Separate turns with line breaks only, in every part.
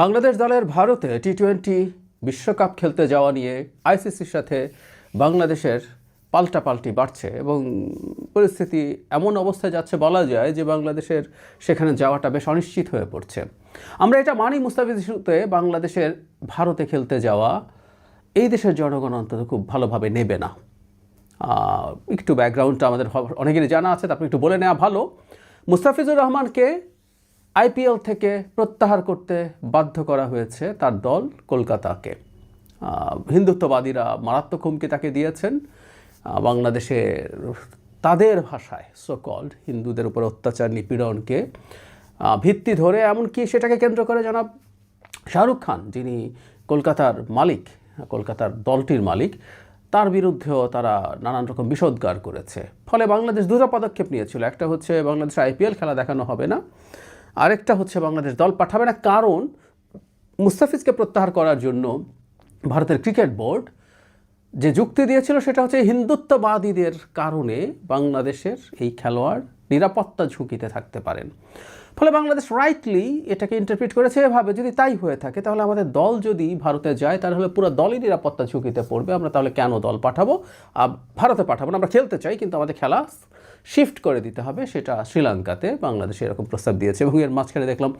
বাংলাদেশ দলের ভারতে টি-20 বিশ্বকাপ খেলতে যাওয়া নিয়ে আইসিসির সাথে বাংলাদেশের পাল্টাপাল্টি বাড়ছে এবং পরিস্থিতি এমন অবস্থায় যাচ্ছে বলা যায় যে বাংলাদেশের সেখানে যাওয়াটা বেশ অনিশ্চিত হয়ে পড়ছে। আমরা এটা মানি মুস্তাফিজ ইস্যুতে বাংলাদেশের ভারতে খেলতে যাওয়া এই দেশের জনগণ অন্তত খুব ভালোভাবে নেবে না। একটু ব্যাকগ্রাউন্ডটা আমাদের অনেকেরই জানা আছে, তারপর একটু বলে নেওয়া ভালো। মুস্তাফিজুর রহমানকে আইপিএল থেকে প্রত্যাহার করতে বাধ্য করা হয়েছে তার দল কলকাতাকে। হিন্দুত্ববাদীরা মারাত্মক হুমকি তাকে দিয়েছেন। বাংলাদেশে তাদের ভাষায় সো কল্ড হিন্দুদের উপর অত্যাচার নিপীড়নকে ভিত্তি ধরে, এমনকি সেটাকে কেন্দ্র করে জনাব শাহরুখ খান, যিনি কলকাতার মালিক, কলকাতার দলটির মালিক, তার বিরুদ্ধেও তারা নানান রকম বিষোদ্গার করেছে। ফলে বাংলাদেশ দুটো পদক্ষেপ নিয়েছিল। একটা হচ্ছে বাংলাদেশে আইপিএল খেলা দেখানো হবে না, আরেকটা হচ্ছে বাংলাদেশ দল পাঠাবে না। কারণ মুস্তাফিজকে প্রত্যাহার করার জন্য ভারতের ক্রিকেট বোর্ড যে যুক্তি দিয়েছিল সেটা হচ্ছে হিন্দুত্ববাদীদের কারণে বাংলাদেশের এই খেলোয়াড় নিরাপত্তা ঝুঁকিতে থাকতে পারেন। ফলে বাংলাদেশ রাইটলি এটাকে ইন্টারপ্রিট করেছে এভাবে, যদি তাই হয়ে থাকে তাহলে আমাদের দল যদি ভারতে যায় তাহলে পুরো দলই নিরাপত্তা ঝুঁকিতে পড়বে। আমরা তাহলে কেন দল পাঠাবো? ভারতে পাঠাবো না, আমরা খেলতে চাই কিন্তু আমাদের খেলা শিফট করে দিতে হবে, সেটা শ্রীলঙ্কাতে বাংলাদেশ এরকম প্রস্তাব দিয়েছে। এবং এর মাঝখানে দেখলাম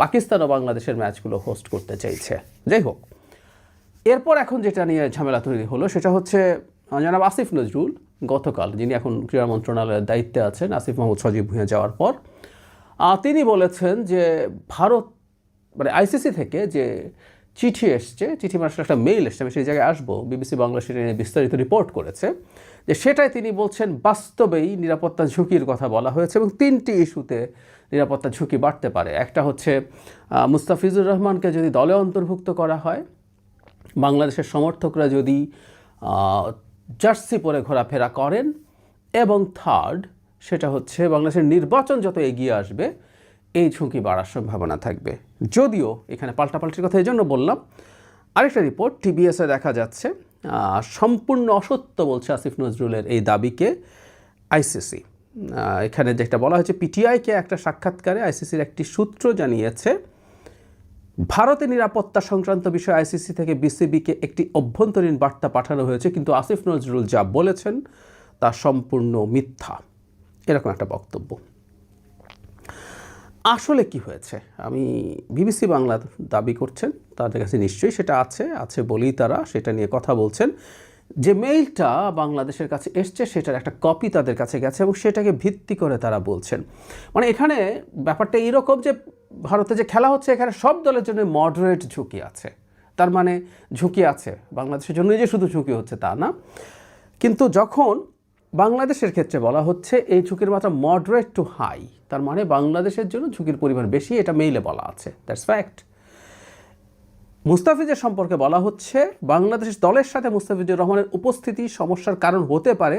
পাকিস্তানও বাংলাদেশের ম্যাচগুলো হোস্ট করতে চাইছে। যাই হোক, এরপর এখন যেটা নিয়ে ঝামেলা তৈরি হলো সেটা হচ্ছে জনাব আসিফ নজরুল গতকাল, যিনি এখন ক্রীড়া মন্ত্রণালয়ের দায়িত্বে আছেন আসিফ মাহমুদ সজীব ভুঁইয়া যাওয়ার পর, তিনি বলেছেন যে ভারত মানে আইসিসি থেকে যে চিঠি এসছে, চিঠি মানে একটা মেইল এসছে, আমি সেই জায়গায় আসবো, বিবিসি বাংলা সেটা নিয়ে বিস্তারিত রিপোর্ট করেছে, যে সেটাই তিনি বলছেন বাস্তবেই নিরাপত্তা ঝুঁকির কথা বলা হয়েছে এবং 3টি ইস্যুতে নিরাপত্তা ঝুঁকি বাড়তে পারে। একটা হচ্ছে মুস্তাফিজুর রহমানকে যদি দলে অন্তর্ভুক্ত করা হয়, বাংলাদেশের সমর্থকরা যদি জার্সি পরে ঘোরাফেরা করেন, এবং থার্ড সেটা হচ্ছে বাংলাদেশের নির্বাচন যত এগিয়ে আসবে এই ঝুঁকি বাড়ার সম্ভাবনা থাকবে। যদিও এখানে পাল্টাপাল্টির কথা এই জন্য বললাম, আরেকটা রিপোর্ট টিবিএসে দেখা যাচ্ছে সম্পূর্ণ অসত্য বলছে আসিফ নজরুলের এই দাবিকে আইসিসি। এখানে যেটা বলা হয়েছে, পিটিআইকে একটা সাক্ষাৎকারে আইসিসির একটি সূত্র জানিয়েছে ভারতের নিরাপত্তা সংক্রান্ত বিষয়ে আইসিসি থেকে বিসিবিকে একটি অভ্যন্তরীণ বার্তা পাঠানো হয়েছে, কিন্তু আসিফ নজরুল যা বলেছেন তা সম্পূর্ণ মিথ্যা, এরকম একটা বক্তব্য। আসলে কি হয়েছে? আমি বিবিসি বাংলা দাবি করছেন তাদের কাছে নিশ্চয়ই সেটা আছে বলেই তারা সেটা নিয়ে কথা বলছেন। যে মেইলটা বাংলাদেশের কাছে এসছে সেটার একটা কপি তাদের কাছে গেছে এবং সেটাকে ভিত্তি করে তারা বলছেন, মানে এখানে ব্যাপারটা এইরকম যে ভারতে যে খেলা হচ্ছে এখানে সব দলের জন্য মডারেট ঝুঁকি আছে। তার মানে ঝুঁকি আছে, বাংলাদেশের জন্য যে শুধু ঝুঁকি হচ্ছে তা না, কিন্তু যখন বাংলাদেশের ক্ষেত্রে বলা হচ্ছে এই ঝুঁকির মাত্রা মডারেট টু হাই, তার মানে বাংলাদেশের জন্য ঝুঁকির পরিমাণ বেশি, এটা মেইলে বলা আছে, দ্যাটস ফ্যাক্ট। মুস্তাফিজের সম্পর্কে বলা হচ্ছে বাংলাদেশের দলের সাথে মুস্তাফিজুর রহমানের উপস্থিতি সমস্যার কারণ হতে পারে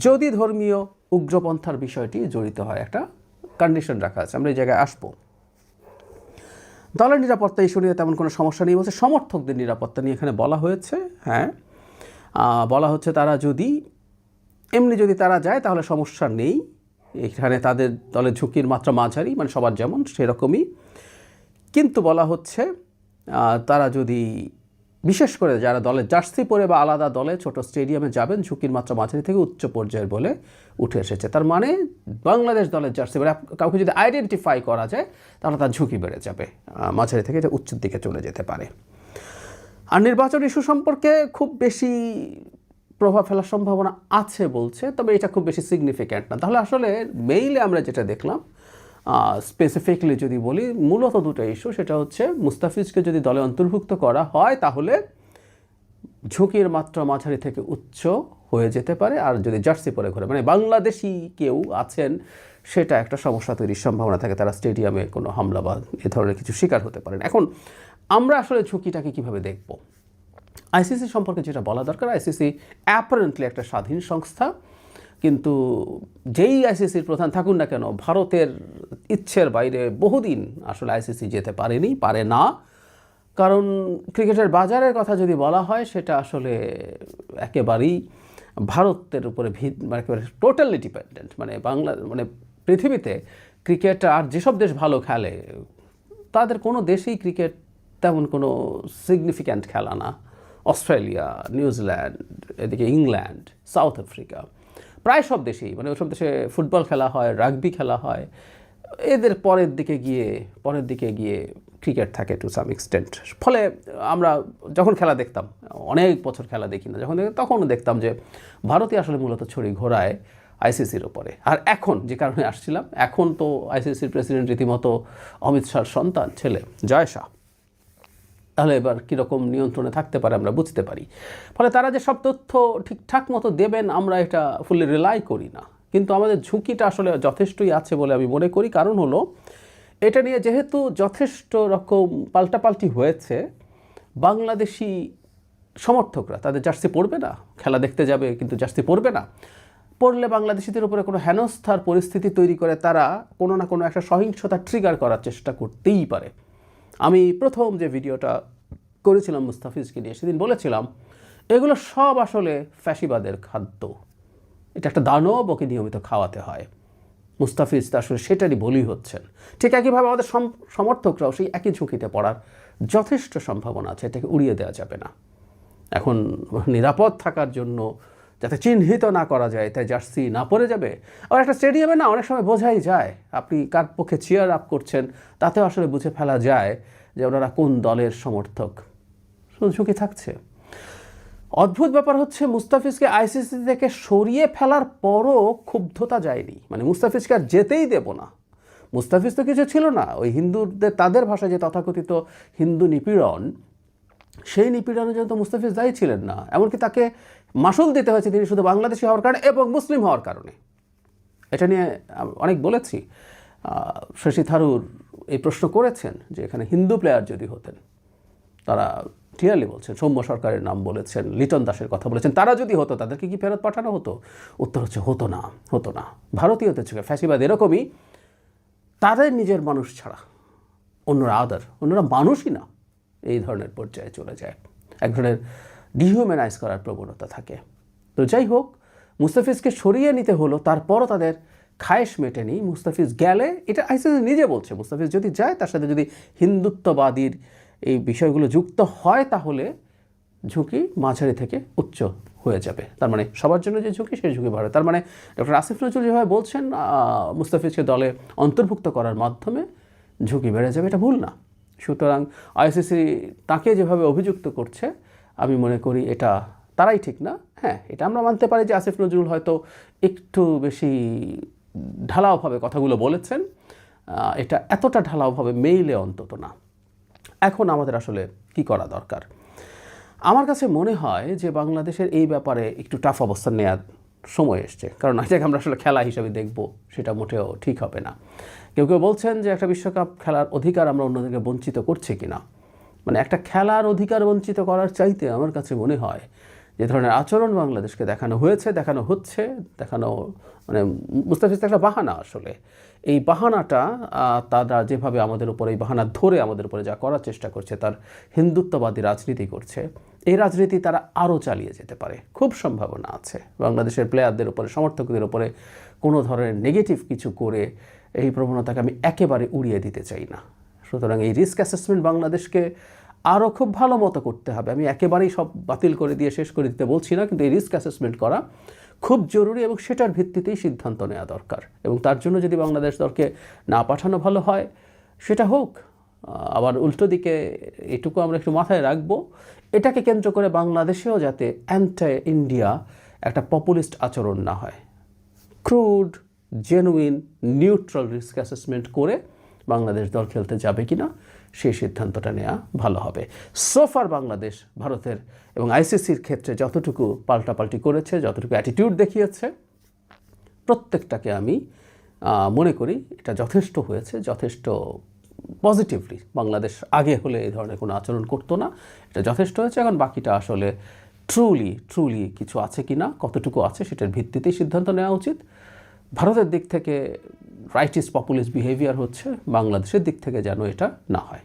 যদি ধর্মীয় উগ্রপন্থার বিষয়টি জড়িত হয়, একটা কন্ডিশন রাখা আছে, আমরা এই জায়গায় আসবো। দলের নিরাপত্তা ইস্যু নিয়ে তেমন কোনো সমস্যা নেই বলছে, সমর্থকদের নিরাপত্তা নিয়ে এখানে বলা হয়েছে। হ্যাঁ, বলা হচ্ছে তারা যদি এমনি যদি তারা যায় তাহলে সমস্যা নেই, এখানে তাদের দলের ঝুঁকির মাত্রা মাঝারি, মানে সবার যেমন সেরকমই, কিন্তু বলা হচ্ছে তারা যদি বিশেষ করে যারা দলের জার্সি পরে বা আলাদা দলে ছোট স্টেডিয়ামে যাবেন ঝুঁকির মাত্রা মাঝারি থেকে উচ্চ পর্যায়ের বলে উঠে এসেছে। তার মানে বাংলাদেশ দলের জার্সি পরে কাউকে যদি আইডেন্টিফাই করা যায় তাহলে তার ঝুঁকি বেড়ে যাবে, মাঝারি থেকে এটা উচ্চের দিকে চলে যেতে পারে। আর নির্বাচন ইস্যু সম্পর্কে খুব বেশি প্রভাব ফেলার সম্ভাবনা আছে বলছে, তবে এটা খুব বেশি সিগনিফিক্যান্ট না। তাহলে আসলে মেইলে আমরা যেটা দেখলাম, স্পেসিফিকলি যদি বলি, মূলত দুটো ইস্যু, সেটা হচ্ছে মুস্তাফিজকে যদি দলে অন্তর্ভুক্ত করা হয় তাহলে ঝুঁকির মাত্রা মাঝারি থেকে উচ্চ হয়ে যেতে পারে, আর যদি জার্সি পরে ঘোরে মানে বাংলাদেশি কেউ আছেন সেটা একটা সমস্যা তৈরির সম্ভাবনা থাকে, তারা স্টেডিয়ামে কোনো হামলা বা এ ধরনের কিছু শিকার হতে পারেন। এখন আমরা আসলে ঝুঁকিটাকে কীভাবে দেখব? আইসিসি সম্পর্কে যেটা বলা দরকার, আইসিসি অ্যাপারেন্টলি একটা স্বাধীন সংস্থা, কিন্তু যেই আইসিসির প্রধান থাকুন না কেন ভারতের ইচ্ছের বাইরে বহুদিন আসলে আইসিসি যেতে পারে না। কারণ ক্রিকেটের বাজারের কথা যদি বলা হয় সেটা আসলে একেবারেই ভারতের উপরে একেবারে টোটালি ডিপেন্ডেন্ট। মানে পৃথিবীতে ক্রিকেট আর যেসব দেশ ভালো খেলে তাদের কোনো দেশেই ক্রিকেট তেমন কোনো সিগনিফিক্যান্ট খেলা না। অস্ট্রেলিয়া, নিউজিল্যান্ড, এদিকে ইংল্যান্ড, সাউথ আফ্রিকা, প্রায় সব দেশেই, মানে ওসব দেশে ফুটবল খেলা হয়, রাগবি খেলা হয়, এদের পরের দিকে গিয়ে ক্রিকেট থাকে টু সাম এক্সটেন্ট। ফলে আমরা যখন খেলা দেখতাম, অনেক বছর খেলা দেখি না, যখন তখনও দেখতাম যে ভারতই আসলে মূলত ছড়ি ঘোরায় আইসিসির ওপরে। আর এখন যে কারণে আসছিলাম, এখন তো আইসিসির প্রেসিডেন্ট রীতিমতো অমিত শাহর সন্তান ছেলে জয় শাহ। তাহলে এবার কীরকম নিয়ন্ত্রণে থাকতে পারে আমরা বুঝতে পারি। ফলে তারা যে সব তথ্য ঠিকঠাক মতো দেবেন আমরা এটা ফুললি রিলাই করি না, কিন্তু আমাদের ঝুঁকিটা আসলে যথেষ্টই আছে বলে আমি মনে করি। কারণ হলো এটা নিয়ে যেহেতু যথেষ্ট রকম পাল্টাপাল্টি হয়েছে, বাংলাদেশি সমর্থকরা তাদের জার্সি পরবে না, খেলা দেখতে যাবে কিন্তু জার্সি পরবে না, পড়লে বাংলাদেশিদের উপরে কোনো হেনস্থার পরিস্থিতি তৈরি করে তারা কোনো না কোনো একটা সহিংসতা ট্রিগার করার চেষ্টা করতেই পারে। আমি প্রথম যে ভিডিওটা করেছিলাম মুস্তাফিজকে নিয়ে, সেদিন বলেছিলাম এগুলো সব আসলে ফ্যাসিবাদের খাদ্য, এটা একটা দানব, ওকে নিয়মিত খাওয়াতে হয়। মুস্তাফিজ আসলে সেটারই বলি হচ্ছেন। ঠিক একইভাবে আমাদের সমর্থকরাও সেই একই ঝুঁকিতে পড়ার যথেষ্ট সম্ভাবনা আছে, এটাকে উড়িয়ে দেওয়া যাবে না। এখন নিরাপদ থাকার জন্য যাতে চিহ্নিত না করা যায় তাই জার্সি না পরে যাবে। আর একটা স্টেডিয়ামে না অনেক সময় বোঝাই যায় আপনি কার পক্ষে চিয়ার আপ করছেন, তাতেও আসলে বুঝে ফেলা যায় যে ওনারা কোন দলের সমর্থক। ঝুঁকি থাকছে। অদ্ভুত ব্যাপার হচ্ছে মুস্তাফিজকে আইসিসি থেকে সরিয়ে ফেলার পরও ক্ষুব্ধতা যায়নি, মানে মুস্তাফিজকে আর যেতেই দেব না। মুস্তাফিজ তো কিছু ছিল না, ওই হিন্দুদের তাদের ভাষায় যে তথাকথিত হিন্দু নিপীড়ন, সেই নিপীড়নের জন্য তো মুস্তাফিজ দায়ী ছিলেন না। এমনকি তাকে মাসুল দিতে হয়েছে তিনি শুধু বাংলাদেশি হওয়ার কারণে এবং মুসলিম হওয়ার কারণে। এটা নিয়ে অনেক বলেছি। শশী থারুর এই প্রশ্ন করেছেন যে এখানে হিন্দু প্লেয়ার যদি হতেন, তারা ক্লিয়ারলি বলছেন, সৌম্য সরকারের নাম বলেছেন, লিটন দাসের কথা বলেছেন, তারা যদি হতো তাদেরকে কি ফেরত পাঠানো হতো? উত্তর হচ্ছে হতো না। ভারতীয়দের চোখে ফ্যাসিবাদ এরকমই, তাদের নিজের মানুষ ছাড়া অন্যরা মানুষই না, এই ধরনের পর্যায়ে চলে যায়। এক ধরনের ডিহিউম্যানাইজ করার প্রবণতা থাকে। তো যাই হোক, মুস্তাফিজকে সরিয়ে নিতে হলো, তারপরও তাদের খায়েশ মেটেনি। মুস্তাফিজ গেলে, এটা আইসিসি নিজে বলছে, মুস্তাফিজ যদি যায় তার সাথে যদি হিন্দুত্ববাদীর এই বিষয়গুলো যুক্ত হয় তাহলে ঝুঁকি মাঝারি থেকে উচ্চ হয়ে যাবে। তার মানে সবার জন্য যে ঝুঁকি, সেই ঝুঁকি বাড়বে। তার মানে ডক্টর আসিফ নজরুল যেভাবে বলছেন মুস্তাফিজকে দলে অন্তর্ভুক্ত করার মাধ্যমে ঝুঁকি বেড়ে যাবে, এটা ভুল না। সুতরাং আইসিসি তাকে যেভাবে অভিযুক্ত করছে আমি মনে করি এটা তারাই ঠিক না। হ্যাঁ, এটা আমরা মানতে পারি যে আসিফ নজরুল হয়তো একটু বেশি ঢালাওভাবে কথাগুলো বলেছেন, এটা এতটা ঢালাওভাবে মেইলে অন্তত না। এখন আমাদের আসলে কি করা দরকার? আমার কাছে মনে হয় যে বাংলাদেশের এই ব্যাপারে একটু টাফ অবস্থান নেওয়ার সময় এসছে। কারণ এটাকে আমরা আসলে খেলা হিসাবে দেখব, সেটা মোটেও ঠিক হবে না। কেউ বলছেন যে একটা বিশ্বকাপ খেলার অধিকার আমরা অন্যদেরকে বঞ্চিত করছি কিনা। মানে একটা খেলার অধিকার বঞ্চিত করার চাইতে আমার কাছে মনে হয় যে ধরনের আচরণ বাংলাদেশকে দেখানো হয়েছে, দেখানো হচ্ছে, মানে মুস্তাফিজ একটা বাহানা। আসলে এই বাহানাটা তারা যেভাবে আমাদের উপরে এই বাহানা ধরে আমাদের উপরে যা করার চেষ্টা করছে, তার হিন্দুত্ববাদী রাজনীতি করছে, এই রাজনীতি তারা আরও চালিয়ে যেতে পারে, খুব সম্ভাবনা আছে। বাংলাদেশের প্লেয়ারদের উপরে, সমর্থকদের উপরে কোনো ধরনের নেগেটিভ কিছু করে এই প্রবণতাকে আমি একেবারে উড়িয়ে দিতে চাই না। সুতরাং এই রিস্ক অ্যাসেসমেন্ট বাংলাদেশকে আরও খুব ভালো মতো করতে হবে। আমি একেবারেই সব বাতিল করে দিয়ে শেষ করে দিতে বলছি না, কিন্তু এই রিস্ক অ্যাসেসমেন্ট করা খুব জরুরি এবং সেটার ভিত্তিতেই সিদ্ধান্ত নেওয়া দরকার। এবং তার জন্য যদি বাংলাদেশ দলকে না পাঠানো ভালো হয় সেটা হোক। আবার উল্টো দিকে এটুকু আমরা একটু মাথায় রাখবো, এটাকে কেন্দ্র করে বাংলাদেশেও যাতে অ্যান্টি ইন্ডিয়া একটা পপুলিস্ট আচরণ না হয়। Crude, genuine, neutral risk assessment করে বাংলাদেশ দল খেলতে যাবে কিনা সেই সিদ্ধান্তটা নেওয়া ভালো হবে। সোফার বাংলাদেশ ভারতের এবং আইসিসির ক্ষেত্রে যতটুকু পাল্টাপাল্টি করেছে, যতটুকু অ্যাটিটিউড দেখিয়েছে, প্রত্যেকটাকে আমি মনে করি এটা যথেষ্ট হয়েছে, যথেষ্ট পজিটিভলি। বাংলাদেশ আগে হলে এই ধরনের কোনো আচরণ করতো না, এটা যথেষ্ট হয়েছে। এখন বাকিটা আসলে ট্রুলি কিছু আছে কি না, কতটুকু আছে, সেটার ভিত্তিতেই সিদ্ধান্ত নেওয়া উচিত। ভারতের দিক থেকে রাইটিস্ট পপুলিস্ট বিহেভিয়ার হচ্ছে, বাংলাদেশের দিক থেকে যেন এটা না হয়।